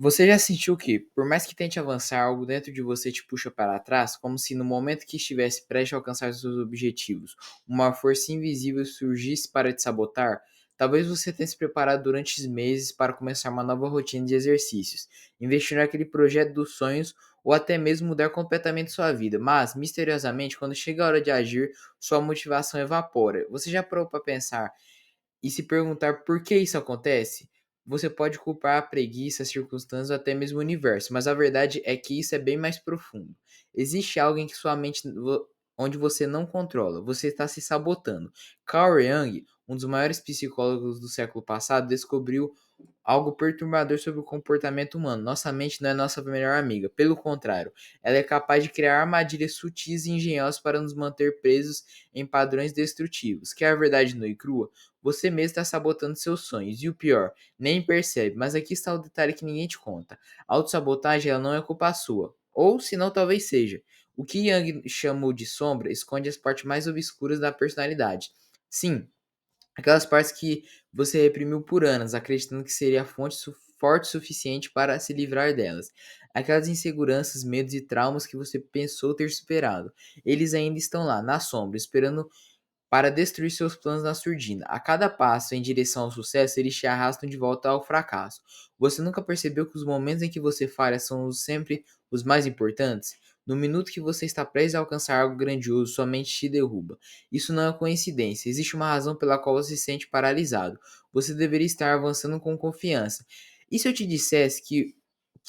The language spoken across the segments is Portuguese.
Você já sentiu que, por mais que tente avançar, algo dentro de você te puxa para trás, como se no momento que estivesse prestes a alcançar seus objetivos, uma força invisível surgisse para te sabotar? Talvez você tenha se preparado durante meses para começar uma nova rotina de exercícios, investir naquele projeto dos sonhos ou até mesmo mudar completamente sua vida, mas, misteriosamente, quando chega a hora de agir, sua motivação evapora. Você já parou para pensar e se perguntar por que isso acontece? Você pode culpar a preguiça, as circunstâncias ou até mesmo o universo, mas a verdade é que isso é bem mais profundo. Existe algo em que sua mente onde você não controla, você está se sabotando. Carl Jung, um dos maiores psicólogos do século passado, descobriu algo perturbador sobre o comportamento humano. Nossa mente não é nossa melhor amiga. Pelo contrário, ela é capaz de criar armadilhas sutis e engenhosas para nos manter presos em padrões destrutivos. Quer a verdade nua e crua? Você mesmo está sabotando seus sonhos. E o pior, nem percebe. Mas aqui está o detalhe que ninguém te conta. A autossabotagem ela não é culpa sua. Ou, se não, talvez seja. O que Jung chamou de sombra esconde as partes mais obscuras da personalidade. Sim, aquelas partes que você reprimiu por anos, acreditando que seria forte o suficiente para se livrar delas. Aquelas inseguranças, medos e traumas que você pensou ter superado. Eles ainda estão lá, na sombra, esperando para destruir seus planos na surdina. A cada passo em direção ao sucesso, eles te arrastam de volta ao fracasso. Você nunca percebeu que os momentos em que você falha são sempre os mais importantes? No minuto que você está prestes a alcançar algo grandioso, sua mente te derruba. Isso não é coincidência, existe uma razão pela qual você se sente paralisado. Você deveria estar avançando com confiança. E se eu te dissesse que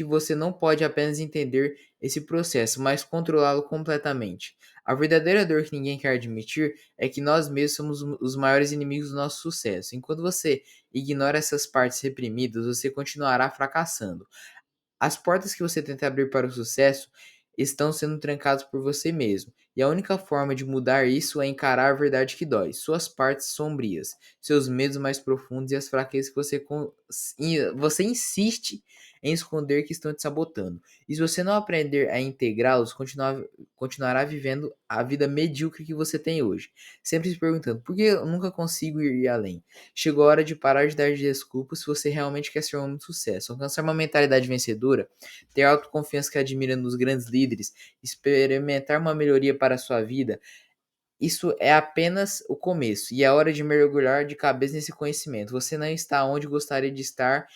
você não pode apenas entender esse processo, mas controlá-lo completamente? A verdadeira dor que ninguém quer admitir é que nós mesmos somos os maiores inimigos do nosso sucesso. Enquanto você ignora essas partes reprimidas, você continuará fracassando. As portas que você tenta abrir para o sucesso estão sendo trancadas por você mesmo. E a única forma de mudar isso é encarar a verdade que dói, suas partes sombrias, seus medos mais profundos e as fraquezas que você insiste em esconder que estão te sabotando. E se você não aprender a integrá-los, continuará vivendo a vida medíocre que você tem hoje. Sempre se perguntando, por que eu nunca consigo ir além? Chegou a hora de parar de dar desculpas se você realmente quer ser um homem de sucesso. Alcançar uma mentalidade vencedora, ter a autoconfiança que admira nos grandes líderes, experimentar uma melhoria para a sua vida, isso é apenas o começo e é hora de mergulhar de cabeça nesse conhecimento. Você não está onde gostaria de estar,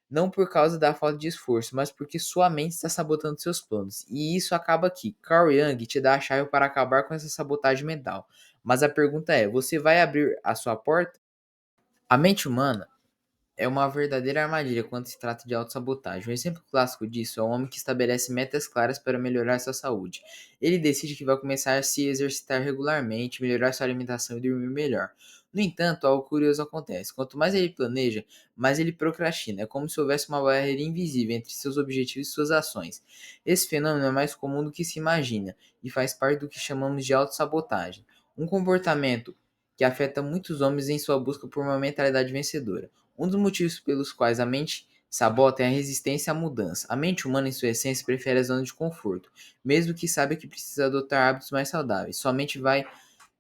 não por causa da falta de esforço, mas porque sua mente está sabotando seus planos. E isso acaba aqui. Carl Jung te dá a chave para acabar com essa sabotagem mental. Mas a pergunta é: você vai abrir a sua porta? A mente humana é uma verdadeira armadilha quando se trata de autossabotagem. Um exemplo clássico disso é o homem que estabelece metas claras para melhorar sua saúde. Ele decide que vai começar a se exercitar regularmente, melhorar sua alimentação e dormir melhor. No entanto, algo curioso acontece. Quanto mais ele planeja, mais ele procrastina. É como se houvesse uma barreira invisível entre seus objetivos e suas ações. Esse fenômeno é mais comum do que se imagina e faz parte do que chamamos de autossabotagem. Um comportamento que afeta muitos homens em sua busca por uma mentalidade vencedora. Um dos motivos pelos quais a mente sabota é a resistência à mudança. A mente humana, em sua essência, prefere a zona de conforto, mesmo que saiba que precisa adotar hábitos mais saudáveis. Sua mente vai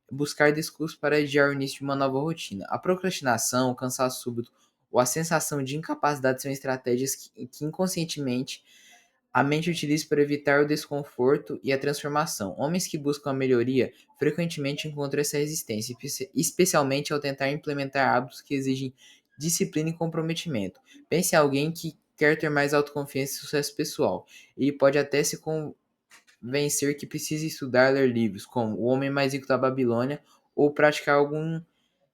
buscar desculpas para adiar o início de uma nova rotina. A procrastinação, o cansaço súbito ou a sensação de incapacidade são estratégias que inconscientemente a mente utiliza para evitar o desconforto e a transformação. Homens que buscam a melhoria frequentemente encontram essa resistência, especialmente ao tentar implementar hábitos que exigem disciplina e comprometimento. Pense em alguém que quer ter mais autoconfiança e sucesso pessoal. Ele pode até se convencer que precisa estudar, ler livros como O Homem Mais Rico da Babilônia ou praticar algum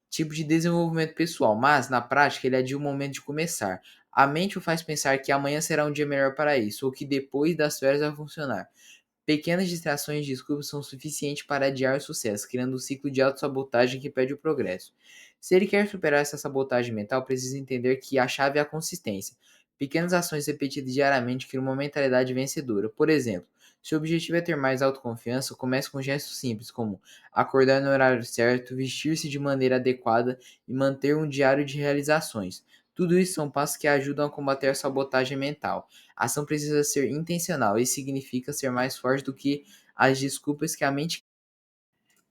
tipo de desenvolvimento pessoal, mas na prática ele adia o momento de começar. A mente o faz pensar que amanhã será um dia melhor para isso, ou que depois das férias vai funcionar. Pequenas distrações e desculpas são suficientes para adiar o sucesso, criando um ciclo de autossabotagem que impede o progresso. Se ele quer superar essa sabotagem mental, precisa entender que a chave é a consistência. Pequenas ações repetidas diariamente criam uma mentalidade vencedora. Por exemplo, se o objetivo é ter mais autoconfiança, comece com gestos simples, como acordar no horário certo, vestir-se de maneira adequada e manter um diário de realizações. Tudo isso são passos que ajudam a combater a sabotagem mental. A ação precisa ser intencional, isso significa ser mais forte do que as desculpas que a mente.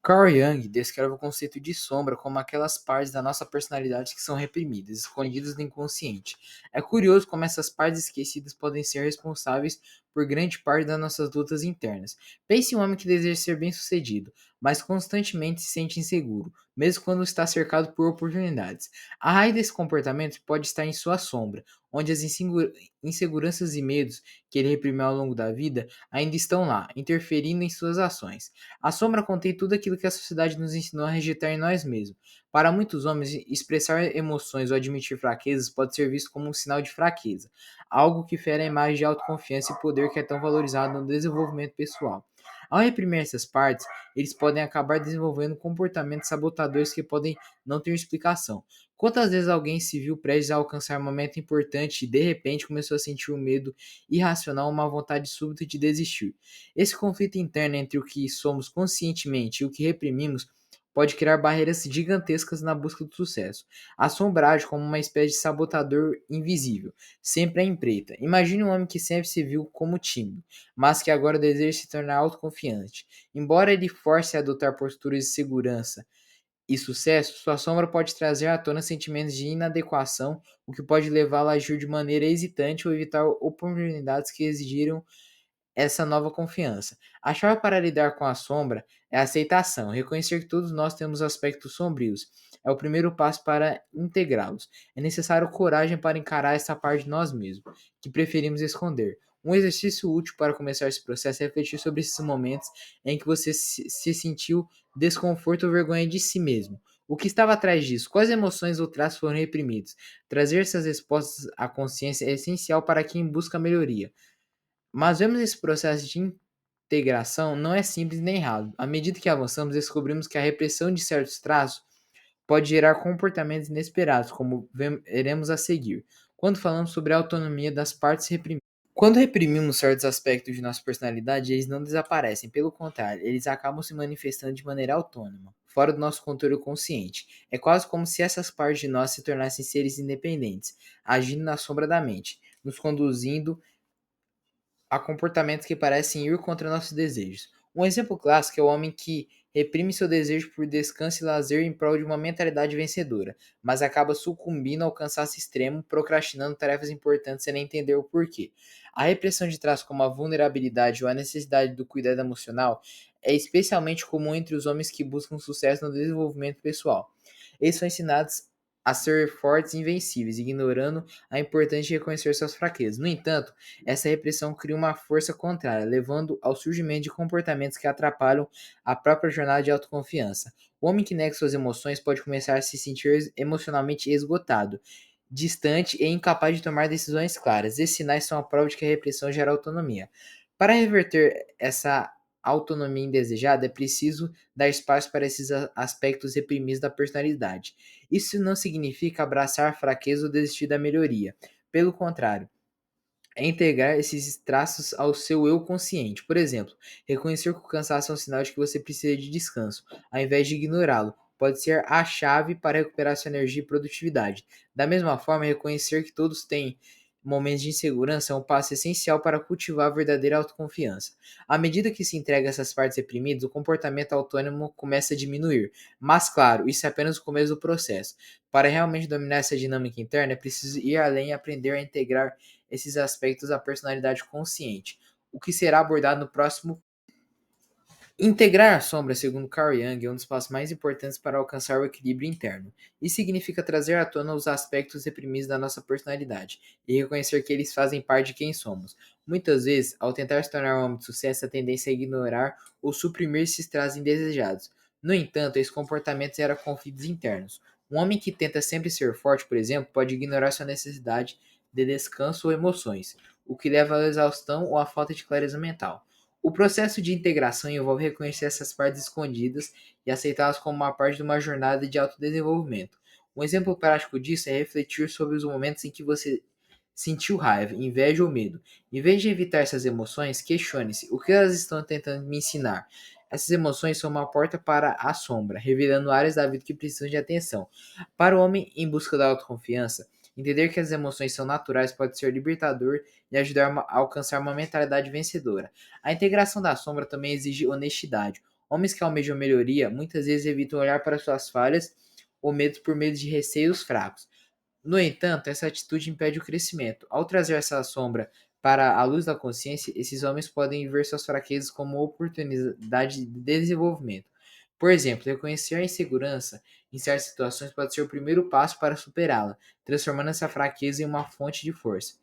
Carl Jung descreve o conceito de sombra como aquelas partes da nossa personalidade que são reprimidas, escondidas no inconsciente. É curioso como essas partes esquecidas podem ser responsáveis por grande parte das nossas lutas internas. Pense em um homem que deseja ser bem-sucedido, mas constantemente se sente inseguro, mesmo quando está cercado por oportunidades. A raiz desse comportamento pode estar em sua sombra, onde as inseguranças e medos que ele reprimiu ao longo da vida ainda estão lá, interferindo em suas ações. A sombra contém tudo aquilo que a sociedade nos ensinou a rejeitar em nós mesmos. Para muitos homens, expressar emoções ou admitir fraquezas pode ser visto como um sinal de fraqueza, algo que fere a imagem de autoconfiança e poder que é tão valorizado no desenvolvimento pessoal. Ao reprimir essas partes, eles podem acabar desenvolvendo comportamentos sabotadores que podem não ter explicação. Quantas vezes alguém se viu prestes a alcançar um momento importante e de repente começou a sentir um medo irracional ou uma vontade súbita de desistir? Esse conflito interno entre o que somos conscientemente e o que reprimimos pode criar barreiras gigantescas na busca do sucesso. Assombrado como uma espécie de sabotador invisível, sempre à empreita. Imagine um homem que sempre se viu como tímido, mas que agora deseja se tornar autoconfiante. Embora ele force a adotar posturas de segurança e sucesso, sua sombra pode trazer à tona sentimentos de inadequação, o que pode levá-lo a agir de maneira hesitante ou evitar oportunidades que exigiram essa nova confiança. A chave para lidar com a sombra é a aceitação, reconhecer que todos nós temos aspectos sombrios. É o primeiro passo para integrá-los. É necessário coragem para encarar essa parte de nós mesmos, que preferimos esconder. Um exercício útil para começar esse processo é refletir sobre esses momentos em que você se sentiu desconforto ou vergonha de si mesmo. O que estava atrás disso? Quais emoções ou traços foram reprimidos? Trazer essas respostas à consciência é essencial para quem busca melhoria. Mas vemos esse processo de integração não é simples nem errado. À medida que avançamos, descobrimos que a repressão de certos traços pode gerar comportamentos inesperados, como veremos a seguir, quando falamos sobre a autonomia das partes reprimidas. Quando reprimimos certos aspectos de nossa personalidade, eles não desaparecem, pelo contrário, eles acabam se manifestando de maneira autônoma, fora do nosso controle consciente. É quase como se essas partes de nós se tornassem seres independentes, agindo na sombra da mente, nos conduzindo a comportamentos que parecem ir contra nossos desejos. Um exemplo clássico é o homem que reprime seu desejo por descanso e lazer em prol de uma mentalidade vencedora, mas acaba sucumbindo ao cansaço extremo, procrastinando tarefas importantes sem nem entender o porquê. A repressão de traços como a vulnerabilidade ou a necessidade do cuidado emocional é especialmente comum entre os homens que buscam sucesso no desenvolvimento pessoal. Eles são ensinados a ser fortes e invencíveis, ignorando a importância de reconhecer suas fraquezas. No entanto, essa repressão cria uma força contrária, levando ao surgimento de comportamentos que atrapalham a própria jornada de autoconfiança. O homem que nega suas emoções pode começar a se sentir emocionalmente esgotado, distante e incapaz de tomar decisões claras. Esses sinais são a prova de que a repressão gera autonomia. Para reverter essa autonomia indesejada, é preciso dar espaço para esses aspectos reprimidos da personalidade. Isso não significa abraçar a fraqueza ou desistir da melhoria. Pelo contrário, é integrar esses traços ao seu eu consciente. Por exemplo, reconhecer que o cansaço é um sinal de que você precisa de descanso, ao invés de ignorá-lo. Pode ser a chave para recuperar sua energia e produtividade. Da mesma forma, reconhecer que todos têm momentos de insegurança é um passo essencial para cultivar a verdadeira autoconfiança. À medida que se entrega essas partes reprimidas, o comportamento autônomo começa a diminuir. Mas, claro, isso é apenas o começo do processo. Para realmente dominar essa dinâmica interna, é preciso ir além e aprender a integrar esses aspectos da personalidade consciente, o que será abordado no próximo. Integrar a sombra, segundo Carl Jung, é um dos passos mais importantes para alcançar o equilíbrio interno. Isso significa trazer à tona os aspectos reprimidos da nossa personalidade e reconhecer que eles fazem parte de quem somos. Muitas vezes, ao tentar se tornar um homem de sucesso, a tendência é ignorar ou suprimir esses traços indesejados. No entanto, esse comportamento gera conflitos internos. Um homem que tenta sempre ser forte, por exemplo, pode ignorar sua necessidade de descanso ou emoções, o que leva à exaustão ou à falta de clareza mental. O processo de integração envolve reconhecer essas partes escondidas e aceitá-las como uma parte de uma jornada de autodesenvolvimento. Um exemplo prático disso é refletir sobre os momentos em que você sentiu raiva, inveja ou medo. Em vez de evitar essas emoções, questione-se: o que elas estão tentando me ensinar? Essas emoções são uma porta para a sombra, revelando áreas da vida que precisam de atenção. Para o homem em busca da autoconfiança, entender que as emoções são naturais pode ser libertador e ajudar a alcançar uma mentalidade vencedora. A integração da sombra também exige honestidade. Homens que almejam melhoria muitas vezes evitam olhar para suas falhas ou medos por medo de receios fracos. No entanto, essa atitude impede o crescimento. Ao trazer essa sombra para a luz da consciência, esses homens podem ver suas fraquezas como oportunidade de desenvolvimento. Por exemplo, reconhecer a insegurança em certas situações pode ser o primeiro passo para superá-la, transformando essa fraqueza em uma fonte de força.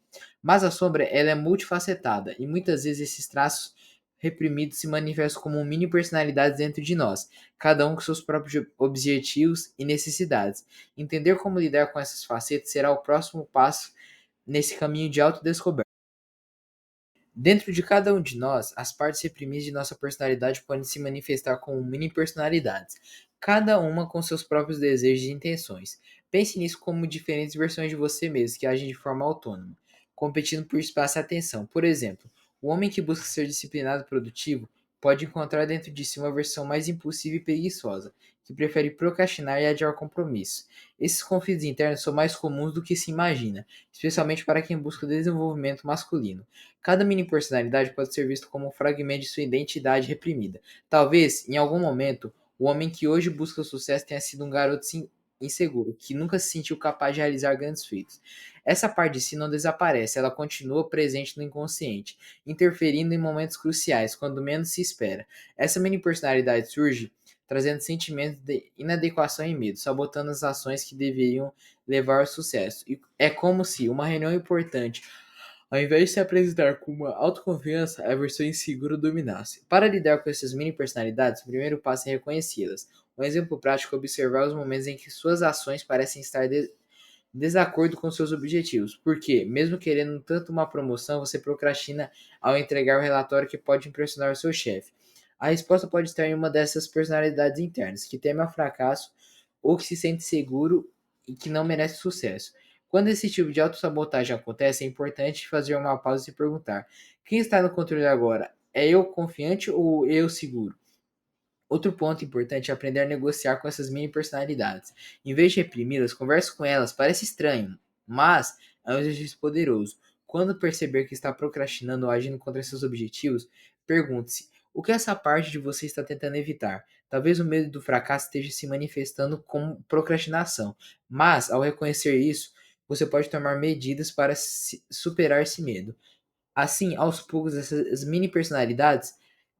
Mas a sombra, ela é multifacetada e muitas vezes esses traços reprimidos se manifestam como mini personalidades dentro de nós, cada um com seus próprios objetivos e necessidades. Entender como lidar com essas facetas será o próximo passo nesse caminho de autodescoberta. Dentro de cada um de nós, as partes reprimidas de nossa personalidade podem se manifestar como mini personalidades, cada uma com seus próprios desejos e intenções. Pense nisso como diferentes versões de você mesmo que agem de forma autônoma, competindo por espaço e atenção. Por exemplo, o homem que busca ser disciplinado e produtivo pode encontrar dentro de si uma versão mais impulsiva e preguiçosa, que prefere procrastinar e adiar compromissos. Esses conflitos internos são mais comuns do que se imagina, especialmente para quem busca o desenvolvimento masculino. Cada mini personalidade pode ser visto como um fragmento de sua identidade reprimida. Talvez, em algum momento, o homem que hoje busca o sucesso tenha sido um garoto inseguro, que nunca se sentiu capaz de realizar grandes feitos. Essa parte de si não desaparece, ela continua presente no inconsciente, interferindo em momentos cruciais, quando menos se espera. Essa mini personalidade surge trazendo sentimentos de inadequação e medo, sabotando as ações que deveriam levar ao sucesso. E é como se uma reunião importante, ao invés de se apresentar com uma autoconfiança, a versão insegura dominasse. Para lidar com essas mini personalidades, o primeiro passo é reconhecê-las. Um exemplo prático é observar os momentos em que suas ações parecem estar desacordo com seus objetivos, porque, mesmo querendo tanto uma promoção, você procrastina ao entregar o relatório que pode impressionar o seu chefe. A resposta pode estar em uma dessas personalidades internas, que teme ao fracasso ou que se sente seguro e que não merece sucesso. Quando esse tipo de autossabotagem acontece, é importante fazer uma pausa e se perguntar: quem está no controle agora? É eu confiante ou eu seguro? Outro ponto importante é aprender a negociar com essas mini personalidades. Em vez de reprimi-las, converse com elas. Parece estranho, mas é um exercício poderoso. Quando perceber que está procrastinando ou agindo contra seus objetivos, pergunte-se: o que essa parte de você está tentando evitar? Talvez o medo do fracasso esteja se manifestando como procrastinação, mas ao reconhecer isso, você pode tomar medidas para superar esse medo. Assim, aos poucos, essas mini personalidades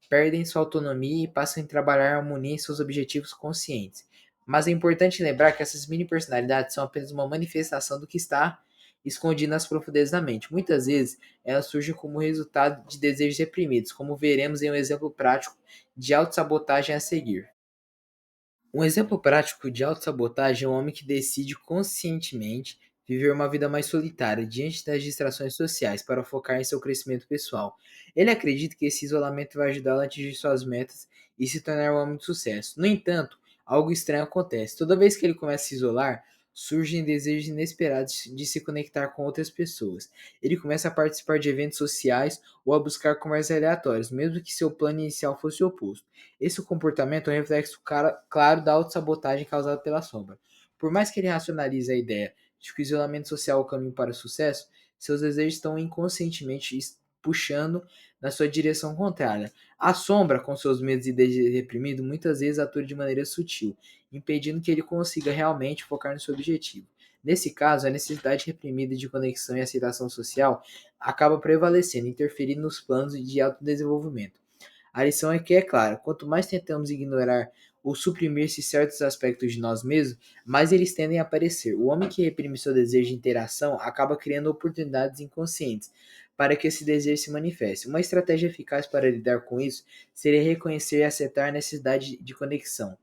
perdem sua autonomia e passam a trabalhar em harmonia em seus objetivos conscientes. Mas é importante lembrar que essas mini personalidades são apenas uma manifestação do que está escondido nas profundezas da mente. Muitas vezes, elas surgem como resultado de desejos reprimidos, como veremos em um exemplo prático de autossabotagem a seguir. Um exemplo prático de autossabotagem é um homem que decide conscientemente viver uma vida mais solitária diante das distrações sociais para focar em seu crescimento pessoal. Ele acredita que esse isolamento vai ajudá-lo a atingir suas metas e se tornar um homem de sucesso. No entanto, algo estranho acontece. Toda vez que ele começa a se isolar, surgem desejos inesperados de se conectar com outras pessoas. Ele começa a participar de eventos sociais ou a buscar conversas aleatórias, mesmo que seu plano inicial fosse o oposto. Esse comportamento é um reflexo claro da autossabotagem causada pela sombra. Por mais que ele racionalize a ideia de que o isolamento social é o caminho para o sucesso, seus desejos estão inconscientemente puxando na sua direção contrária. A sombra, com seus medos e desejos reprimidos, muitas vezes atua de maneira sutil, impedindo que ele consiga realmente focar no seu objetivo. Nesse caso, a necessidade reprimida de conexão e aceitação social acaba prevalecendo, interferindo nos planos de autodesenvolvimento. A lição aqui é clara: quanto mais tentamos ignorar ou suprimir-se certos aspectos de nós mesmos, mais eles tendem a aparecer. O homem que reprime seu desejo de interação acaba criando oportunidades inconscientes para que esse desejo se manifeste. Uma estratégia eficaz para lidar com isso seria reconhecer e aceitar a necessidade de conexão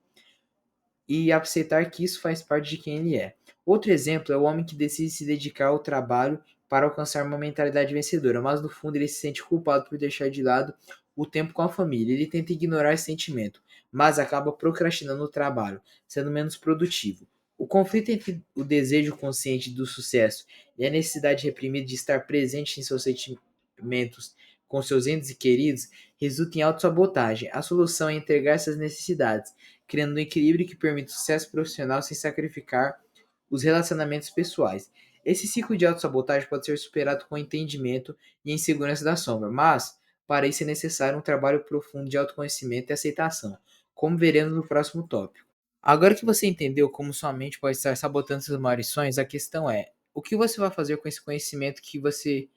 e aceitar que isso faz parte de quem ele é. Outro exemplo é o homem que decide se dedicar ao trabalho para alcançar uma mentalidade vencedora, mas no fundo ele se sente culpado por deixar de lado o tempo com a família. Ele tenta ignorar esse sentimento, mas acaba procrastinando o trabalho, sendo menos produtivo. O conflito entre o desejo consciente do sucesso e a necessidade reprimida de estar presente em seus sentimentos com seus entes queridos resulta em autossabotagem. A solução é entregar essas necessidades, criando um equilíbrio que permite sucesso profissional sem sacrificar os relacionamentos pessoais. Esse ciclo de autossabotagem pode ser superado com entendimento e insegurança da sombra, mas para isso é necessário um trabalho profundo de autoconhecimento e aceitação. como veremos no próximo tópico. Agora que você entendeu como sua mente pode estar sabotando seus maiores sonhos, a questão é: o que você vai fazer com esse conhecimento que você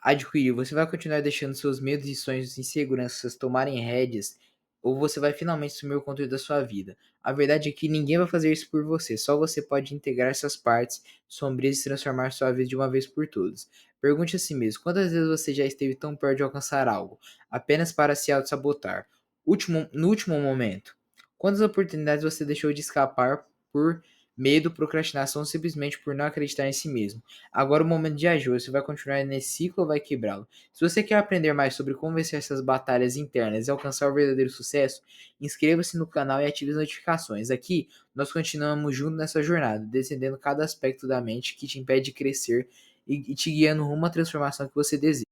adquiriu? Você vai continuar deixando seus medos e sonhos e inseguranças tomarem rédeas, ou você vai finalmente assumir o controle da sua vida? A verdade é que ninguém vai fazer isso por você, só você pode integrar essas partes sombrias e transformar sua vida de uma vez por todas. Pergunte a si mesmo: quantas vezes você já esteve tão perto de alcançar algo, apenas para se auto-sabotar? No último momento, quantas oportunidades você deixou de escapar por medo, procrastinação ou simplesmente por não acreditar em si mesmo? Agora é o momento de agir. Você vai continuar nesse ciclo ou vai quebrá-lo? Se você quer aprender mais sobre como vencer essas batalhas internas e alcançar o verdadeiro sucesso, inscreva-se no canal e ative as notificações. Aqui, nós continuamos juntos nessa jornada, descendendo cada aspecto da mente que te impede de crescer e te guiando rumo à transformação que você deseja.